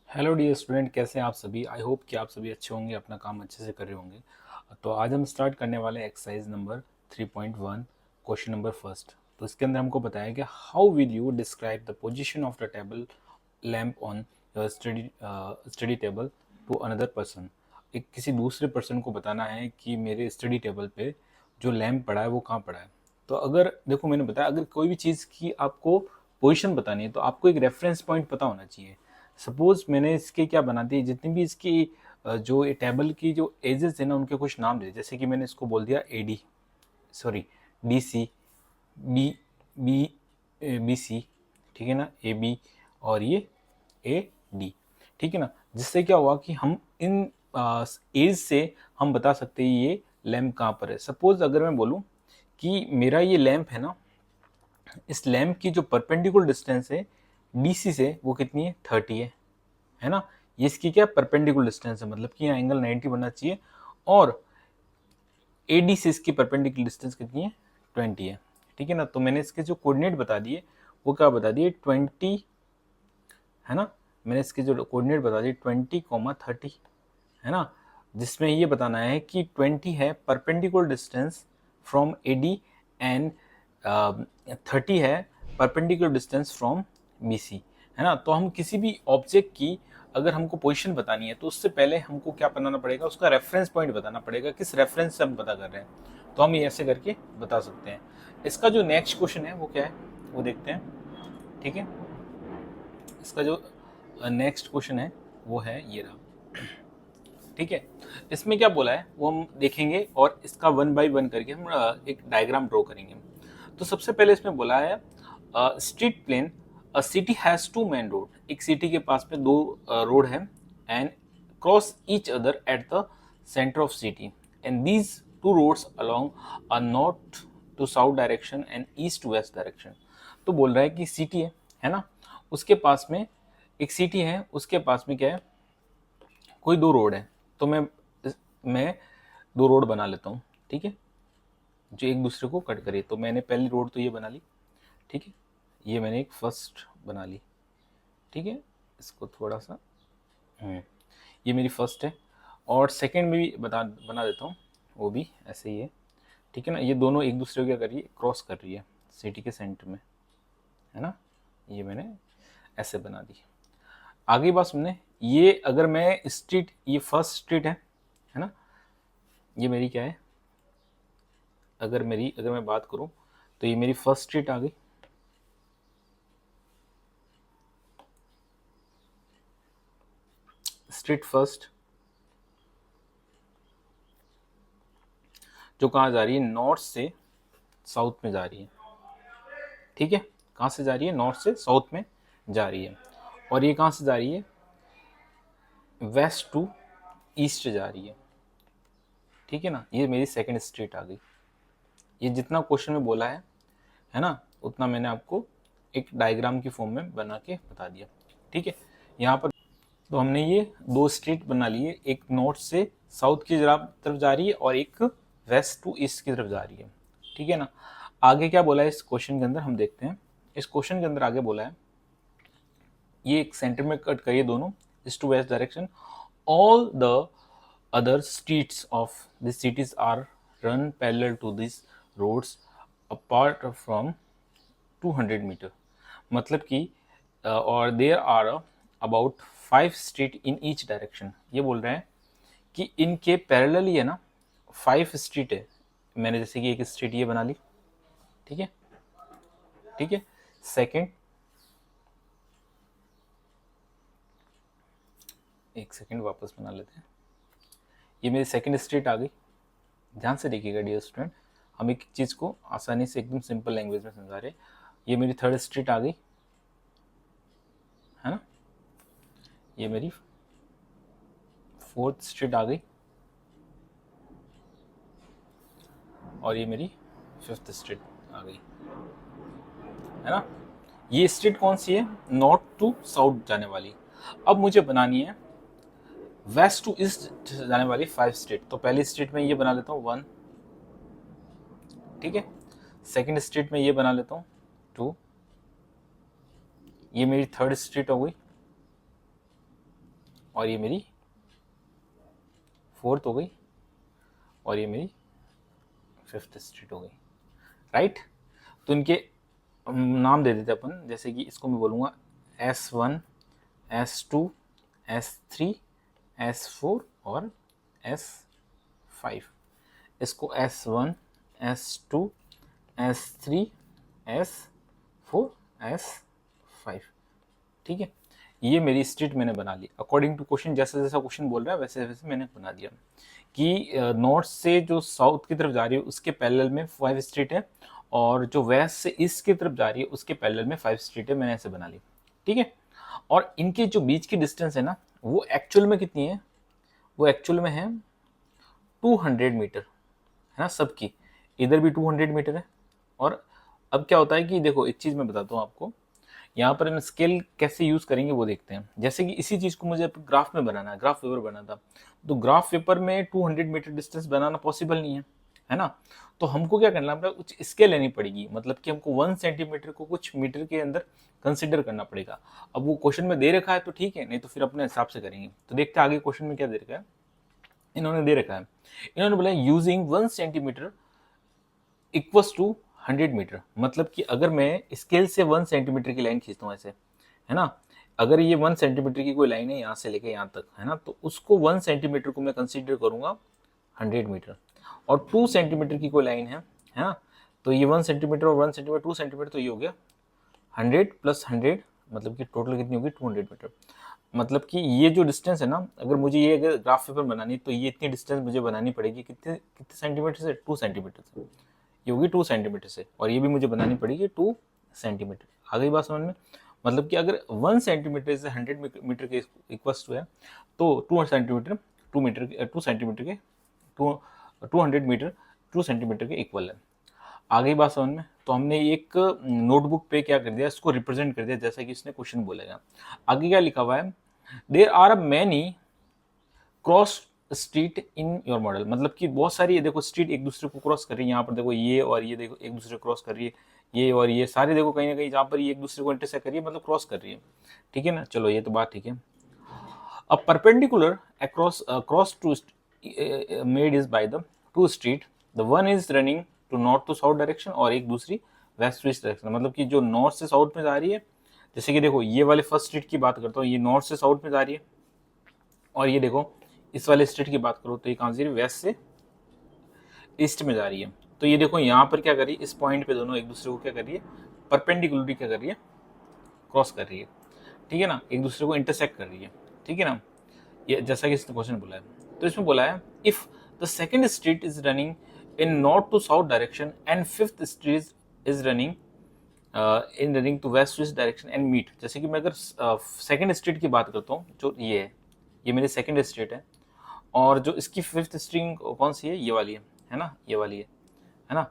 Hello dear student, कैसे हैं आप सभी। आई होप कि आप सभी अच्छे होंगे, अपना काम अच्छे से कर रहे होंगे। तो आज हम स्टार्ट करने वाले हैं exercise number 3.1, question number first. तो इसके अंदर हमको बताया कि how will you describe the position of the table lamp on your study table to another person. एक किसी दूसरे पर्सन को बताना है कि मेरे स्टडी टेबल पे जो लैम्प पड़ा है वो कहाँ पड़ा है। तो अगर देखो, मैंने बताया अगर कोई भी चीज़ की आपको पोजीशन बतानी है तो आपको एक रेफरेंस पॉइंट पता होना चाहिए। सपोज मैंने इसके क्या बना दी, जितनी भी इसकी जो टेबल की जो एजेस है ना उनके कुछ नाम दे, जैसे कि मैंने इसको बोल दिया A D, sorry D C, B B B C, ठीक है ना, ए बी, और ये ए डी, ठीक है ना। जिससे क्या हुआ कि हम इन एज से हम बता सकते हैं ये लैम्प कहाँ पर है। सपोज अगर मैं बोलूँ कि मेरा ये लैम्प है ना, इस लैम्प की जो परपेंडिकुलर डिस्टेंस है डीसी से वो कितनी है, 30 है ना। ये इसकी क्या परपेंडिकुलर डिस्टेंस है, मतलब कि यहाँ एंगल 90 बनना चाहिए। और एडी से इसकी परपेंडिकुलर डिस्टेंस कितनी है, 20 है, ठीक है ना। तो मैंने इसके जो कोऑर्डिनेट बता दिए वो क्या बता दिए, 20 है ना। मैंने इसके जो कोऑर्डिनेट बता दिए 20, 30 है ना, जिसमें ये बताना है कि 20 है perpendicular distance from AD and 30 है परपेंडिकुलर डिस्टेंस फ्रॉम बीसी, है ना। तो हम किसी भी ऑब्जेक्ट की अगर हमको पोजीशन बतानी है तो उससे पहले हमको क्या बनाना पड़ेगा, उसका रेफरेंस पॉइंट बताना पड़ेगा, किस रेफरेंस से हम पता कर रहे हैं। तो हम ये ऐसे करके बता सकते हैं। इसका जो नेक्स्ट क्वेश्चन है वो क्या है वो देखते हैं, ठीक है। इसका जो नेक्स्ट क्वेश्चन है वो है ये रहा, ठीक है। इसमें क्या बोला है वो हम देखेंगे और इसका 1 बाय 1 करके हम एक डायग्राम ड्रॉ करेंगे। तो सबसे पहले इसमें बोला है street plane, a city has two main road, एक सिटी के पास में दो रोड है, and cross each other at the centre of city, and these two roads along a north to south direction and east to west direction. तो बोल रहा है कि सिटी है ना, उसके पास में एक सिटी है, उसके पास में क्या है, कोई दो रोड है। तो मैं दो रोड बना लेता हूँ, ठीक है, जो एक दूसरे को कट करे। तो मैंने पहली रोड तो ये बना ली, ठीक है, ये मैंने एक फर्स्ट बना ली, ठीक है। इसको थोड़ा सा ये मेरी फर्स्ट है, और सेकंड में भी बना देता हूँ, वो भी ऐसे ही है, ठीक है ना। ये दोनों एक दूसरे को क्या कर रही है, क्रॉस कर रही है सिटी के सेंटर में, है ना। ये मैंने ऐसे बना दी। आगे बात सुनने, ये अगर मैं स्ट्रीट, ये फर्स्ट स्ट्रीट है ना, ये मेरी क्या है, अगर मैं बात करूं तो ये मेरी फर्स्ट स्ट्रीट आ गई, स्ट्रीट फर्स्ट, जो कहाँ जा रही है, नॉर्थ से साउथ में जा रही है, ठीक है। कहाँ से जा रही है, नॉर्थ से साउथ में जा रही है। और ये कहाँ से जा रही है, वेस्ट टू ईस्ट जा रही है, ठीक है ना। ये मेरी सेकंड स्ट्रीट आ गई। ये जितना क्वेश्चन में बोला है ना, उतना मैंने आपको एक डायग्राम की फॉर्म में बना के बता दिया, ठीक है। यहाँ पर तो हमने ये दो स्ट्रीट बना लिए, एक नॉर्थ से साउथ की तरफ जा रही है और एक वेस्ट टू ईस्ट की तरफ जा रही है, ठीक है ना। आगे क्या बोला है इस क्वेश्चन के अंदर, हम देखते हैं। इस क्वेश्चन के अंदर आगे बोला है, ये एक सेंटर में कट करिए दोनों, east to west direction. All the other streets of this cities are run parallel to this roads apart from 200 metre. मतलब कि और there are about 5 street in each direction. ये बोल रहे हैं कि इनके पैरेलल ही है ना 5 स्ट्रीट है। मैंने जैसे कि एक स्ट्रीट ये बना ली, ठीक है, ठीक है। सेकंड, एक सेकंड वापस बना लेते हैं। ये मेरी सेकंड स्ट्रीट आ गई। ध्यान से देखिएगा डियर स्टूडेंट, हम एक चीज़ को आसानी से एकदम सिंपल लैंग्वेज में समझा रहे हैं। ये मेरी थर्ड स्ट्रीट आ गई, है ना। ये मेरी फोर्थ स्ट्रीट आ गई, और ये मेरी फिफ्थ स्ट्रीट आ गई, है ना। ये स्ट्रीट कौन सी है, नॉर्थ टू साउथ जाने वाली। अब मुझे बनानी है वेस्ट टू ईस्ट जाने वाली 5 स्ट्रीट। तो पहली स्ट्रीट में ये बना लेता हूँ 1, ठीक है। सेकंड स्ट्रीट में ये बना लेता हूँ 2, ये मेरी थर्ड स्ट्रीट हो गई, और ये मेरी फोर्थ हो गई, और ये मेरी फिफ्थ स्ट्रीट हो गई, राइट। तो इनके नाम दे देते अपन, जैसे कि इसको मैं बोलूँगा S1, S2, S3, S4 और S5। इसको S1, S2, S3, S4, S5, ठीक है। ये मेरी स्ट्रीट मैंने बना ली अकॉर्डिंग टू क्वेश्चन, जैसा जैसा क्वेश्चन बोल रहा है वैसे वैसे मैंने बना दिया कि नॉर्थ से जो साउथ की तरफ जा रही है उसके पैरेलल में 5 स्ट्रीट है, और जो वेस्ट से ईस्ट की तरफ जा रही है उसके पैरेलल में 5 स्ट्रीट है, मैंने ऐसे बना ली, ठीक है। और इनके जो बीच की डिस्टेंस है ना, वो एक्चुअल में कितनी है, वो एक्चुअल में है 200 मीटर, है ना सबकी, इधर भी 200 मीटर है। और अब क्या होता है कि देखो एक चीज़ मैं बताता हूँ आपको, यहाँ पर हम स्केल कैसे यूज़ करेंगे वो देखते हैं। जैसे कि इसी चीज़ को मुझे ग्राफ में बनाना है, ग्राफ पेपर बनाना था, तो ग्राफ पेपर में 200 मीटर डिस्टेंस बनाना पॉसिबल नहीं है ना। तो हमको क्या करना पड़ेगा, कुछ स्केल लेनी पड़ेगी, मतलब कि हमको 1 सेंटीमीटर को कुछ मीटर के अंदर कंसिडर करना पड़ेगा। अब वो क्वेश्चन में दे रखा है तो ठीक है, नहीं तो फिर अपने हिसाब से करेंगे। तो देखते हैं आगे क्वेश्चन में क्या दे रखा है। इन्होंने दे रखा है, इन्होंने बोला using 1 centimetre equals to 100 metre, मतलब कि अगर मैं स्केल से 1 सेंटीमीटर की लाइन खींचता हूँ ऐसे, है ना, अगर ये 1 सेंटीमीटर की कोई लाइन है यहाँ से लेके यहाँ तक, है ना, तो उसको 1 सेंटीमीटर को मैं कंसीडर करूंगा 100 मीटर। और 2 सेंटीमीटर की कोई लाइन है ना, तो ये 1 सेंटीमीटर और 1 सेंटीमीटर 2 सेंटीमीटर, तो ये हो गया 100 प्लस 100, मतलब कि टोटल कितनी होगी 200 मीटर। मतलब कि ये जो डिस्टेंस है ना, अगर मुझे ये अगर ग्राफ पेपर बनानी तो ये इतनी डिस्टेंस मुझे बनानी पड़ेगी, कितने कितने सेंटीमीटर से, 2 सेंटीमीटर से, ये होगी 2 सेंटीमीटर से, और ये भी मुझे बनानी पड़ेगी 2 सेंटीमीटर। आ गई बात समझ में। मतलब कि अगर 1 सेंटीमीटर से 100 मीटर के इक्वल्स टू है, तो 2 सेंटीमीटर 2 मीटर 2 सेंटीमीटर के 200 मीटर 2 सेंटीमीटर के इक्वल है। आ गई बात समझ में। तो हमने एक नोटबुक पे क्या कर दिया, इसको रिप्रेजेंट कर दिया जैसा कि इसने क्वेश्चन बोलेगा। आगे क्या लिखा हुआ है, there are many cross street in your model, मतलब कि बहुत सारी ये देखो स्ट्रीट एक दूसरे को क्रॉस कर रही है। यहाँ पर देखो ये और ये देखो एक दूसरे को क्रॉस कर रही है, ये और ये सारे देखो कहीं ना कहीं जहाँ पर ये एक दूसरे को इंटरसेक्ट कर रही है, मतलब क्रॉस कर रही है, ठीक है ना। चलो ये तो बात ठीक है। A perpendicular across two made is by the two street. The one is running to north to south direction और एक दूसरी वेस्ट टू ईस्ट डायरेक्शन, मतलब कि जो नॉर्थ से साउथ में जा रही है। जैसे कि देखो ये वाले फर्स्ट स्ट्रीट की बात करता हूँ, ये नॉर्थ से साउथ में जा रही है, और ये देखो इस वाले स्ट्रीट की बात करो तो ये कहाँ से वेस्ट से ईस्ट में जा रही है। तो ये देखो यहाँ पर क्या कर रही है, इस पॉइंट पे दोनों एक दूसरे को क्या कर रही है, परपेंडिकुलरली क्या कर रही है, क्रॉस कर रही है, ठीक है ना, एक दूसरे को इंटरसेक्ट कर रही है, ठीक है ना। ये जैसा कि इसने क्वेश्चन बोला है, तो इसमें बोला है if the second street is running in north to south direction and fifth street is running in running to west east direction and meet. जैसे कि मैं अगर सेकंड स्ट्रीट की बात करता हूँ, जो ये है, ये मेरी सेकंड स्ट्रीट है, और जो इसकी फिफ्थ स्ट्रीट कौन सी है, ये वाली है ना, ये वाली है ना।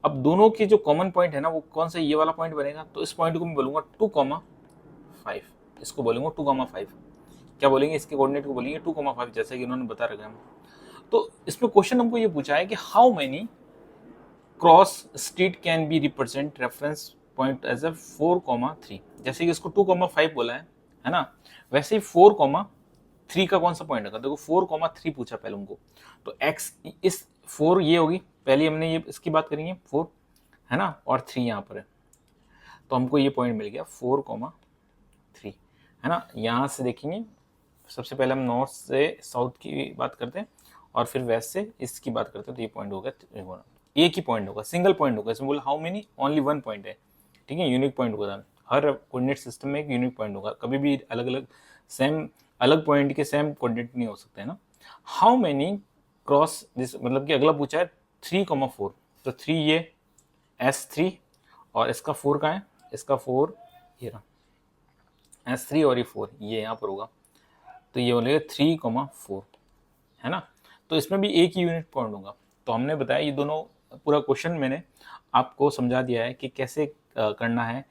अब दोनों के जो कॉमन पॉइंट है ना, वो कौन सा, ये वाला पॉइंट बनेगा। तो इस पॉइंट को मैं बोलूंगा 2,5, इसको बोलूंगा 2,5। क्या बोलेंगे, इसके कोऑर्डिनेट को बोलेंगे 2,5, जैसे कि उन्होंने बता रखा है। तो इसमें क्वेश्चन हमको ये पूछा है कि how many cross street can be represent reference point as a 4,3। जैसे कि इसको 2,5 बोला है ना, वैसे ही 4,3 का कौन सा पॉइंट होगा। देखो 4,3 पूछा पहले उनको, तो x इस 4 ये होगी, पहले हमने ये इसकी बात करेंगे 4, है ना, और 3 यहाँ पर है, तो हमको ये पॉइंट मिल गया 4,3, है ना। यहाँ से देखेंगे, सबसे पहले हम नॉर्थ से साउथ की बात करते हैं और फिर वेस्ट से ईस्ट की बात करते हैं। तो ये पॉइंट होगा, एक ही पॉइंट होगा, सिंगल पॉइंट होगा। इसमें बोला हाउ मेनी, ओनली 1 पॉइंट है, ठीक है, यूनिक पॉइंट होगा। हर कोऑर्डिनेट सिस्टम में एक यूनिक पॉइंट होगा, कभी भी अलग अलग सेम अलग पॉइंट के सेम कोऑर्डिनेट नहीं हो सकते, है ना। हाउ मेनी क्रॉस दिस, मतलब कि अगला पूछा है 3,4, तो 3 ये S3 और इसका 4 कहाँ है, इसका 4 ये रहा, S3 और ये 4 ये यहाँ पर होगा, तो ये बोलेगा 3,4, है ना। तो इसमें भी एक ही यूनिट पॉइंट होगा। तो हमने बताया ये दोनों, पूरा क्वेश्चन मैंने आपको समझा दिया है कि कैसे करना है,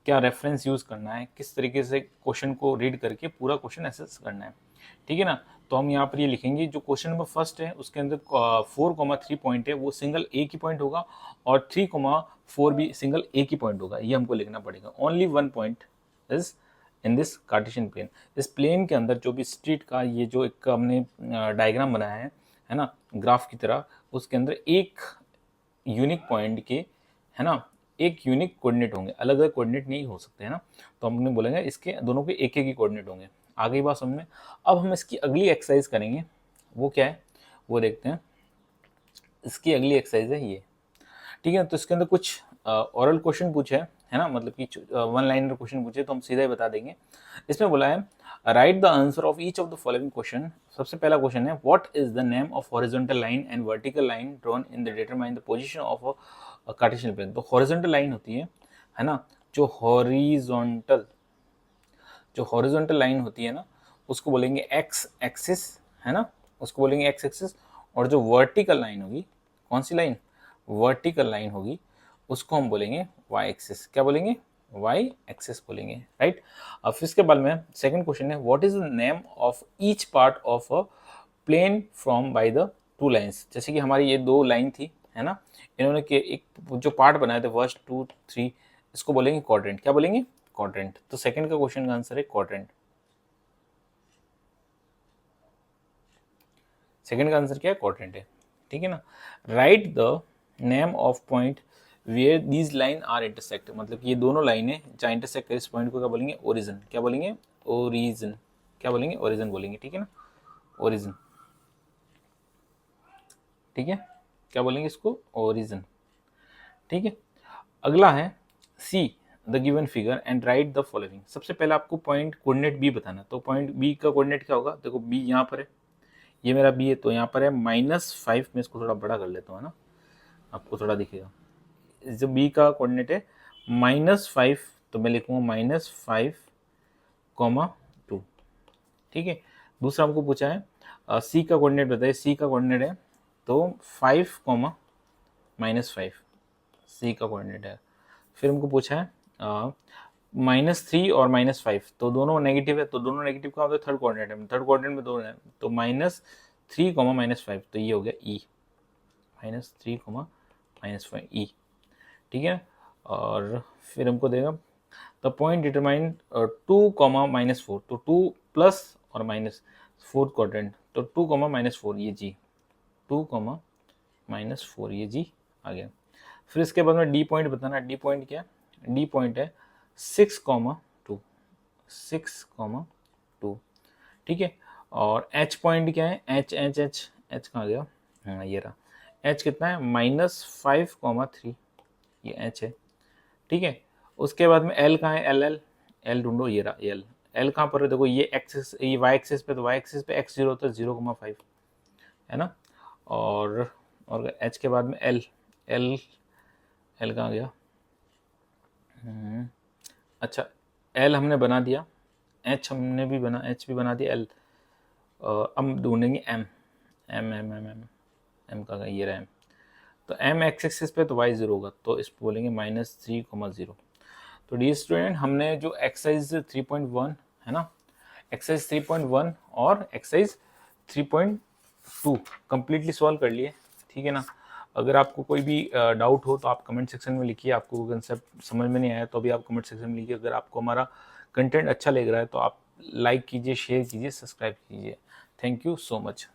क्या रेफरेंस यूज़ करना है, किस तरीके से क्वेश्चन को रीड करके पूरा क्वेश्चन एसेस करना है, ठीक है ना। तो हम यहाँ पर ये लिखेंगे, जो क्वेश्चन नंबर फर्स्ट है उसके अंदर 4,3 पॉइंट है, वो सिंगल एक ही पॉइंट होगा, और 3,4 भी सिंगल एक ही पॉइंट होगा, ये हमको लिखना पड़ेगा। Only 1 point is in this Cartesian plane. इस प्लेन के अंदर जो भी स्ट्रीट का ये जो एक हमने डायग्राम बनाया है ना, ग्राफ की तरह, उसके अंदर एक यूनिक पॉइंट के, है ना, एक यूनिक कोऑर्डिनेट होंगे, अलग अलग कोऑर्डिनेट नहीं हो सकते, है ना। तो हमने बोलेंगे इसके दोनों के एक एक ही कोऑर्डिनेट होंगे। आ गई बात समझ में। अब हम इसकी अगली एक्सरसाइज करेंगे, वो क्या है वो देखते हैं। इसकी अगली एक्सरसाइज है ये, ठीक है। तो इसके अंदर कुछ ओरल क्वेश्चन पूछे है ना, मतलब कि वन लाइनर क्वेश्चन पूछे, तो हम सीधा ही बता देंगे। इसमें बोला है write the answer of each of the following question. सबसे पहला क्वेश्चन है what is the name of horizontal line and vertical line drawn in the determine the position of a Cartesian plane. तो हॉरिजॉन्टल लाइन होती है ना, जो horizontal line होती है ना, उसको बोलेंगे एक्स एक्सिस, है ना, उसको बोलेंगे एक्स एक्सिस। और जो वर्टिकल लाइन होगी, कौन सी लाइन, वर्टिकल लाइन होगी, उसको हम बोलेंगे वाई एक्सिस। क्या बोलेंगे, वाई एक्सिस बोलेंगे, राइट। अब फिर इसके बाद में सेकंड क्वेश्चन है what is the name of each part of a plane from by the two lines. जैसे कि हमारी ये दो लाइन थी, है ना, इन्होंने एक जो पार्ट बनाए थे फर्स्ट 2 3, इसको बोलेंगे क्वाड्रेंट। क्या बोलेंगे, क्वाड्रेंट। तो सेकंड का क्वेश्चन का आंसर है क्वाड्रेंट। सेकंड का आंसर क्या है, क्वाड्रेंट है, ठीक है ना। Write the name of point where these line are intersect. मतलब कि ये दोनों लाइनें जहाँ इंटरसेक्ट है, इस पॉइंट को क्या बोलेंगे, ओरिजिन। क्या बोलेंगे, ओरिजिन। क्या बोलेंगे, ओरिजिन बोलेंगे, ठीक है ना, ओरिजिन, ठीक है। क्या बोलेंगे इसको, ओरिजिन, ठीक है। अगला है see the given figure and right the following. सबसे पहले आपको पॉइंट कोऑर्डिनेट बी बताना। तो पॉइंट बी का कोऑर्डिनेट क्या होगा, देखो बी यहाँ पर है, ये मेरा बी है, तो यहाँ पर है -5। मैं इसको थोड़ा बड़ा कर लेता हूँ, है ना, आपको थोड़ा दिखेगा। जो बी का कोऑर्डिनेट है -5, तो मैं लिखूंगा -5, ठीक है। दूसरा हमको पूछा है सी का कोऑर्डिनेट बताइए। सी का कोऑर्डिनेट है तो 5, -5, सी का कोऑर्डिनेट है। फिर हमको पूछा है -3 और -5, तो दोनों नेगेटिव है, तो दोनों नेगेटिव का मतलब थर्ड कोऑर्डिनेट है, थर्ड कोऑर्डिनेट में दोनों है, तो -3, -5, तो ये हो गया ई, -3, -5 ई, ठीक है। और फिर हमको देगा द पॉइंट डिटरमाइन 2, -4, तो 2 प्लस और माइनस, फोर्थ क्वाड्रेंट, तो 2, -4 ये जी, 2, -4 ये जी आ गया। फिर इसके बाद में डी पॉइंट बताना। डी पॉइंट क्या है, डी पॉइंट है 6, 2, 6, 2, ठीक है। और एच पॉइंट क्या है, एच एच एच एच कहाँ गया, हाँ ये रहा, एच कितना है, -5, 3, ये एच है, ठीक है। उसके बाद में एल कहाँ है, एल एल एल ढूंढो, ये रहा एल। एल कहाँ पर है, देखो ये एक्सिस, ये वाई एक्सिस पे, तो वाई एक्सिस पे x 0 होता है 0,5, है ना। और एच के बाद में एल, एल एल कहाँ गया, अच्छा एल हमने बना दिया, एच हमने भी बना, एच भी बना दिया, एल। अब ढूंढेंगे M, M M M M M का ये रहा एम। तो एम एक्स एक्सिस पे तो वाई 0 होगा, तो इस बोलेंगे -3, 0। तो डी स्टूडेंट, हमने जो एक्सरसाइज 3.1 है ना, एक्सरसाइज 3.1 और एक्सरसाइज 3.2 कंप्लीटली सॉल्व कर लिए, ठीक है ना। अगर आपको कोई भी डाउट हो तो आप कमेंट सेक्शन में लिखिए। आपको कंसेप्ट समझ में नहीं आया तो भी आप कमेंट सेक्शन में लिखिए। अगर आपको हमारा कंटेंट अच्छा लग रहा है तो आप लाइक कीजिए, शेयर कीजिए, सब्सक्राइब कीजिए। Thank you so much.